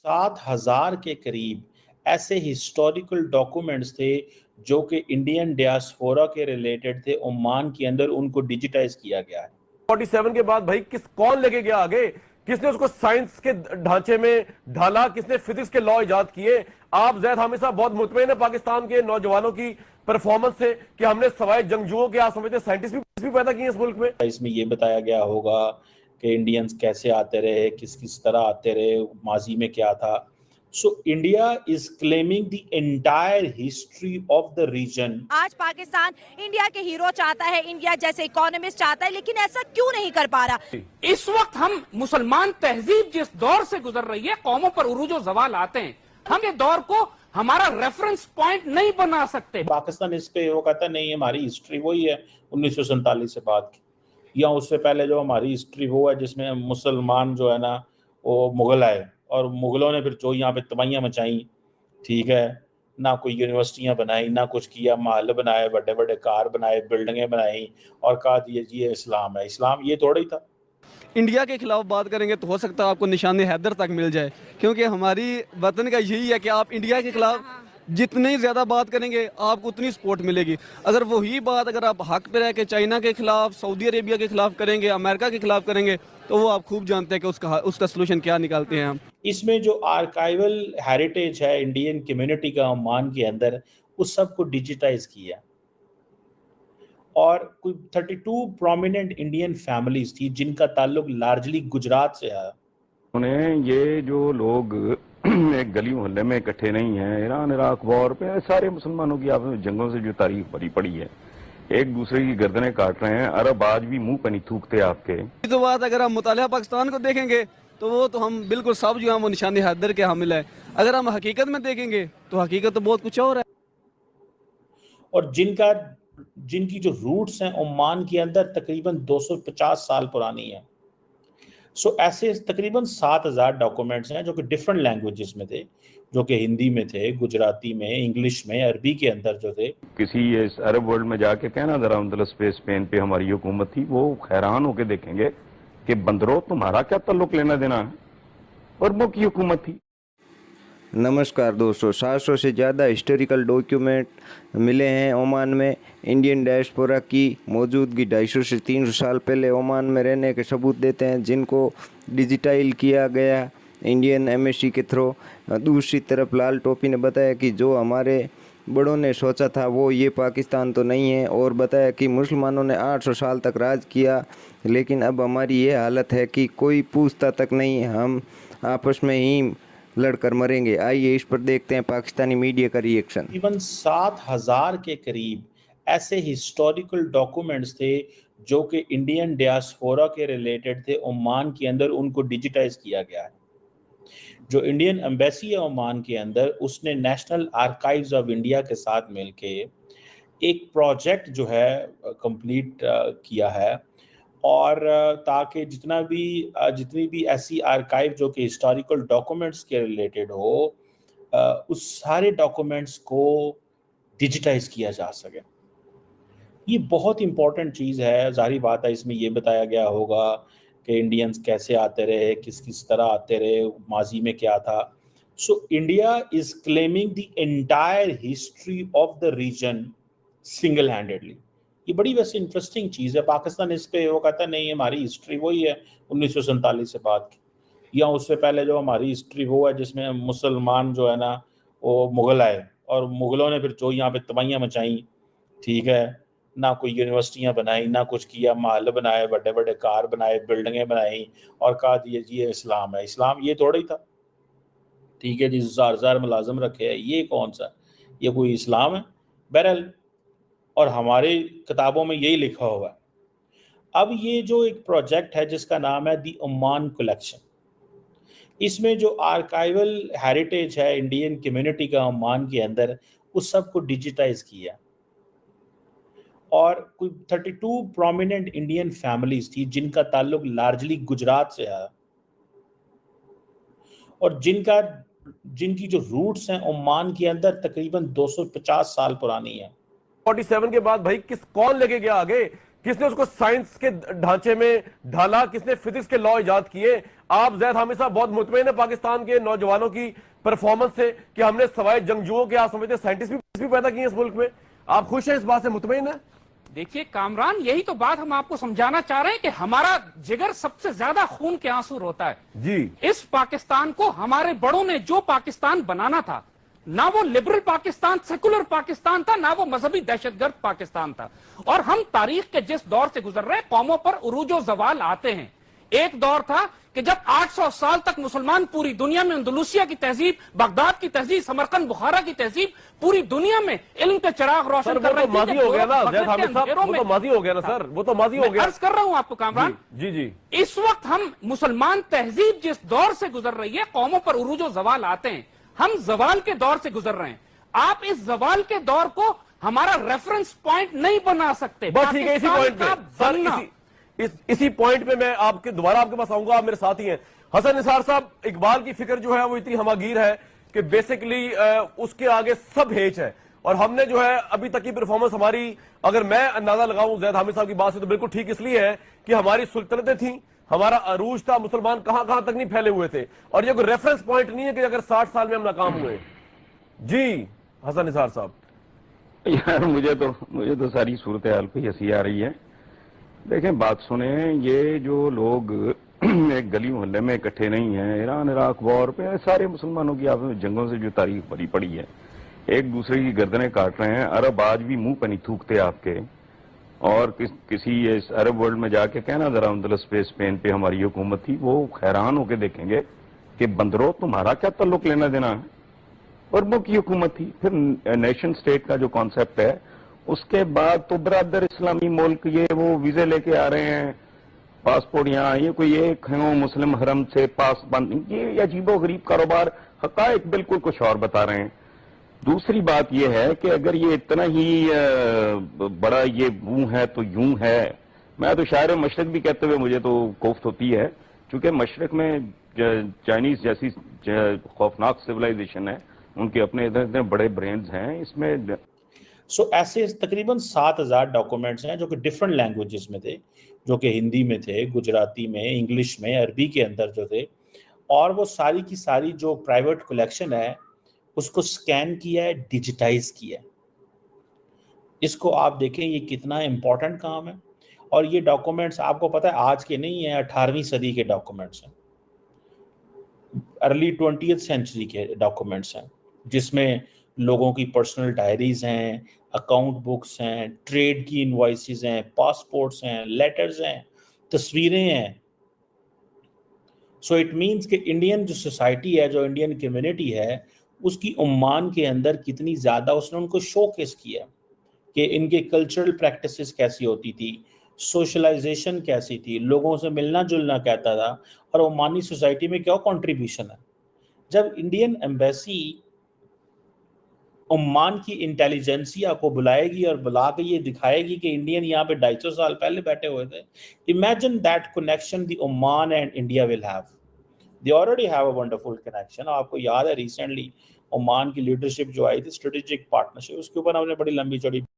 7,000 के करीब ऐसे हिस्टोरिकल डॉक्यूमेंट्स थे जो कि इंडियन डियास्पोरा के रिलेटेड थे। ओमान के अंदर उनको डिजिटाइज किया गया है। 47 के बाद भाई कौन लेके गया आगे, किसने उसको साइंस के ढांचे में ढाला, किसने फिजिक्स के लॉ इजाद किए। आप ज़ैद हामिद साहब बहुत मुतमईन है पाकिस्तान के नौजवानों की परफॉर्मेंस से कि हमने सवाए जंगजुओं के आप समझते साइंटिस्ट भी पैदा किए इस मुल्क में। इसमें ये बताया गया होगा कि इंडियंस कैसे आते रहे, किस किस तरह आते रहे, माजी में क्या था। So India is claiming the entire history of the region. आज पाकिस्तान इंडिया के हीरो चाहता है, इंडिया जैसे इकोनॉमिस्ट चाहता है, लेकिन ऐसा क्यों नहीं कर पा रहा। इस वक्त हम मुसलमान तहजीब जिस दौर से गुजर रही है, कौमों पर उरूज और जवाल आते हैं, हम ये दौर को हमारा रेफरेंस पॉइंट नहीं बना सकते। पाकिस्तान इस पे वो कहता नहीं, हमारी हिस्ट्री वही है 1947 से बाद की, या उससे पहले जो हमारी हिस्ट्री वो है जिसमें मुसलमान जो है ना वो मुगल आए और मुगलों ने फिर जो यहाँ पे तबाहियाँ मचाई, ठीक है ना, कोई यूनिवर्सिटियाँ बनाई ना कुछ किया, महल बनाए, बड़े बड़े कार बनाए, बिल्डिंगें बनाई और कहा दिए जी ये इस्लाम है। इस्लाम ये थोड़ा ही था। इंडिया के खिलाफ बात करेंगे तो हो सकता है आपको निशान हैदर तक मिल जाए, क्योंकि हमारी वतन का यही है कि आप इंडिया के खिलाफ जितनी ज़्यादा बात करेंगे आपको उतनी सपोर्ट मिलेगी। अगर वही बात अगर आप हक पे रह के चाइना के खिलाफ, सऊदी अरेबिया के खिलाफ करेंगे, अमेरिका के खिलाफ करेंगे, तो वो आप खूब जानते हैं कि उसका सलूशन क्या निकालते हैं हम। इसमें जो आर्काइवल हेरिटेज है इंडियन कम्युनिटी का ओमान के अंदर, उस सब को डिजिटाइज किया और कोई 32 प्रोमिनेंट इंडियन फैमिलीज थी जिनका ताल्लुक लार्जली गुजरात से है। उन्हें ये जो लोग एक गली मोहल्ले में इकट्ठे नहीं हैं, ईरान इराक वॉर पे सारे मुसलमानों की आपस में जंगों से जो तारीख भरी पड़ी है, एक दूसरे की गर्दनें काट रहे हैं। अरब आज भी मुंह पे नहीं थूकते आपके। तो बात अगर हम मुतालिया पाकिस्तान को देखेंगे तो वो तो हम बिल्कुल सब जो हम वो निशान हैदर के हामिल है। अगर हम हकीकत में देखेंगे तो हकीकत तो बहुत कुछ और है। और जिनकी जो रूट्स हैं ओमान के अंदर तकरीबन 250 साल पुरानी है। सो ऐसे तकरीबन 7,000 डॉक्यूमेंट्स हैं जो कि डिफरेंट लैंग्वेजेस में थे, जो कि हिंदी में थे, गुजराती में, इंग्लिश में, अरबी के अंदर जो थे। किसी इस अरब वर्ल्ड में जाके कहना जरा उनदलस पे स्पेन पे हमारी हुकूमत थी, वो हैरान होके देखेंगे कि बंदरो तुम्हारा क्या ताल्लुक लेना देना है, अरबों की हुकूमत थी। नमस्कार दोस्तों, 700 से ज़्यादा हिस्टोरिकल डॉक्यूमेंट मिले हैं ओमान में। इंडियन डायस्पोरा की मौजूदगी 250 से 300 साल पहले ओमान में रहने के सबूत देते हैं, जिनको डिजिटाइल किया गया इंडियन एम्बेसी के थ्रू। दूसरी तरफ लाल टोपी ने बताया कि जो हमारे बड़ों ने सोचा था वो ये पाकिस्तान तो नहीं है, और बताया कि मुसलमानों ने 800 साल तक राज किया, लेकिन अब हमारी ये हालत है कि कोई पूछता तक नहीं, हम आपस में ही लड़कर मरेंगे। आइए इस पर देखते हैं पाकिस्तानी मीडिया का रिएक्शन। तकरीबन 7,000 के करीब ऐसे हिस्टोरिकल डॉक्यूमेंट्स थे जो कि इंडियन डियास्पोरा के रिलेटेड थे। ओमान के अंदर उनको डिजिटाइज किया गया है। जो इंडियन एम्बेसी है ओमान के अंदर, उसने नेशनल आर्काइव्स ऑफ इंडिया के साथ मिलके एक प्रोजेक्ट जो है कंप्लीट किया है, और ताकि जितनी भी ऐसी आर्काइव जो कि हिस्टोरिकल डॉक्यूमेंट्स के रिलेटेड हो, उस सारे डॉक्यूमेंट्स को डिजिटाइज किया जा सके। ये बहुत इंपॉर्टेंट चीज़ है। ज़ाहिर बात है इसमें ये बताया गया होगा कि इंडियंस कैसे आते रहे, किस किस तरह आते रहे, माजी में क्या था। So India is claiming the entire history of the region single handedly. ये बड़ी वैसे इंटरेस्टिंग चीज़ है। पाकिस्तान इस पे वो कहता नहीं, हमारी हिस्ट्री वही है 1947 से बाद की, या उससे पहले जो हमारी हिस्ट्री वो है जिसमें मुसलमान जो है ना वो मुगल आए और मुगलों ने फिर जो यहाँ पे तबाहियाँ मचाई, ठीक है ना, कोई यूनिवर्सिटियाँ बनाई ना कुछ किया, महल बनाए, बड़े बड़े कार बनाए, बिल्डिंगें बनाई और कहा दिए जी ये इस्लाम है। इस्लाम ये थोड़ा ही था, ठीक है जी, ज़ार मुलाजम रखे है, ये कौन सा, ये कोई इस्लाम है। बहरहाल, और हमारे किताबों में यही लिखा हुआ है। अब ये जो एक प्रोजेक्ट है जिसका नाम है दी ओमान कलेक्शन, इसमें जो आर्काइवल हेरिटेज है इंडियन कम्युनिटी का ओमान के अंदर, उस सब को डिजिटाइज किया और कोई 32 प्रोमिनेंट इंडियन फैमिलीज थी जिनका ताल्लुक लार्जली गुजरात से है, और जिनकी जो रूट्स हैं ओमान के अंदर तकरीबन 250 साल पुरानी है। 47 के बाद भाई कौन लेके गया आगे, کس نے اس کو سائنس کے ڈھانچے میں ڈھالا, کس نے فزکس کے لا ایجاد کیے. آپ زید حامد صاحب بہت مطمئن ہیں پاکستان کے نوجوانوں کی پرفارمنس سے کہ ہم نے سوائے جنگجوؤں کے آپ سمجھتے ہیں سائنٹسٹ بھی پیدا کیے ہیں اس ملک میں. آپ خوش ہیں اس بات سے, مطمئن ہیں؟ دیکھیے کامران, یہی تو بات ہم آپ کو سمجھانا چاہ رہے ہیں کہ ہمارا جگر سب سے زیادہ خون کے آنسو روتا ہے. جی, اس پاکستان کو ہمارے بڑوں نے جو پاکستان بنانا تھا, نہ وہ لبرل پاکستان, سیکولر پاکستان تھا, نہ وہ مذہبی دہشت گرد پاکستان تھا. اور ہم تاریخ کے جس دور سے گزر رہے ہیں, قوموں پر عروج و زوال آتے ہیں. ایک دور تھا کہ جب 800 سال تک مسلمان پوری دنیا میں اندلوسیہ کی تہذیب, بغداد کی تہذیب, سمرقند بخارا کی تہذیب پوری دنیا میں علم کے چراغ روشن کر رہی تھی. ماضی ہو گیا نا زید حامد صاحب, وہ تو ماضی ہو گیا نا سر, وہ تو ماضی ہو گیا. عرض کر رہا ہوں آپ کو کامران, جی جی, اس وقت ہم مسلمان تہذیب جس دور سے گزر رہی ہے, قوموں پر عروج و زوال آتے ہیں, ہم زوال کے دور سے گزر رہے ہیں. آپ اس زوال کے دور کو ہمارا ریفرنس پوائنٹ نہیں بنا سکتے. بس ٹھیک ہے, اسی پوائنٹ پہ سر, اسی پوائنٹ پہ میں آپ کے دوبارہ آپ کے پاس آؤں گا. آپ میرے ساتھی ہیں حسن نثار صاحب. اقبال کی فکر جو ہے وہ اتنی ہماگیر ہے کہ بیسیکلی اس کے آگے سب ہیچ ہے. اور ہم نے جو ہے ابھی تک کی پرفارمنس ہماری, اگر میں اندازہ لگاؤں زید حامد صاحب کی بات سے, تو بالکل ٹھیک اس لیے ہے کہ ہماری سلطنتیں تھیں, ہمارا عروج تھا, مسلمان کہاں کہاں تک نہیں پھیلے ہوئے تھے. اور یہ کوئی ریفرنس پوائنٹ نہیں ہے کہ اگر 60 سال میں ہم ناکام ہوئے. جی حسن نثار صاحب. یار مجھے تو ساری صورتحال پہ ہنسی آ رہی ہے. دیکھیں بات سنیں, یہ جو لوگ ایک گلی محلے میں اکٹھے نہیں ہیں, ایران عراق وار پہ سارے مسلمانوں کی آپ جنگوں سے جو تاریخ بھری پڑی ہے, ایک دوسرے کی گردنیں کاٹ رہے ہیں. عرب آج بھی منہ پہ نہیں تھوکتے آپ کے. اور کسی عرب ورلڈ میں جا کے کہنا ذرا اندلس پہ, اسپین پہ ہماری حکومت تھی, وہ حیران ہو کے دیکھیں گے کہ بندروں تمہارا کیا تعلق لینا دینا ہے, عربوں کی حکومت تھی. پھر نیشن سٹیٹ کا جو کانسیپٹ ہے, اس کے بعد تو برادر اسلامی ملک یہ وہ ویزے لے کے آ رہے ہیں, پاسپورٹ یہاں, یہ کوئی ایک مسلم حرم سے پاس بند, یہ عجیب و غریب کاروبار. حقائق بالکل کچھ اور بتا رہے ہیں. دوسری بات یہ ہے کہ اگر یہ اتنا ہی بڑا یہ وہ ہے تو یوں ہے. میں تو شاعر مشرق بھی کہتے ہوئے مجھے تو کوفت ہوتی ہے, چونکہ مشرق میں چائنیز جیسی خوفناک سویلائزیشن ہے, ان کے اپنے اتنے بڑے برینز ہیں اس میں. ایسے تقریباً 7000 ڈاکومنٹس ہیں جو کہ ڈیفرنٹ لینگویجز میں تھے, جو کہ ہندی میں تھے, گجراتی میں, انگلش میں, عربی کے اندر جو تھے. اور وہ ساری کی ساری جو پرائیویٹ کلیکشن ہے اس کو سکین کیا ہے, ڈیجیٹائز کیا ہے. اس کو آپ دیکھیں یہ کتنا امپورٹنٹ کام ہے. اور یہ ڈاکومنٹس آپ کو پتہ ہے آج کے نہیں ہیں, 18ویں صدی کے ڈاکومنٹس ہیں, ارلی 20th سینچری کے ڈاکومنٹس ہیں, جس میں لوگوں کی پرسنل ڈائریز ہیں, اکاؤنٹ بکس ہیں, ٹریڈ کی انوائسز ہیں, پاسپورٹس ہیں, لیٹرز ہیں, تصویریں ہیں. سو اٹ مینس کہ انڈین جو سوسائٹی ہے, جو انڈین کمیونٹی ہے, اس کی عمان کے اندر کتنی زیادہ اس نے ان کو شو کیس کیا کہ ان کے کلچرل پریکٹسز کیسی ہوتی تھی, سوشلائزیشن کیسی تھی, لوگوں سے ملنا جلنا کہتا تھا, اور عمانی سوسائٹی میں کیا کنٹریبیوشن ہے. جب انڈین ایمبیسی عمان کی انٹیلیجنسیا کو بلائے گی اور بلا کے یہ دکھائے گی کہ انڈین یہاں پہ 250 سال پہلے بیٹھے ہوئے تھے, imagine that connection the Oman and India will have. They already have a wonderful connection. آپ کو یاد ہے ریسنٹلی عمان کی لیڈرشپ جو آئی تھی, اسٹریٹجک پارٹنرشپ, اس کے اوپر ہم نے بڑی لمبی چوڑی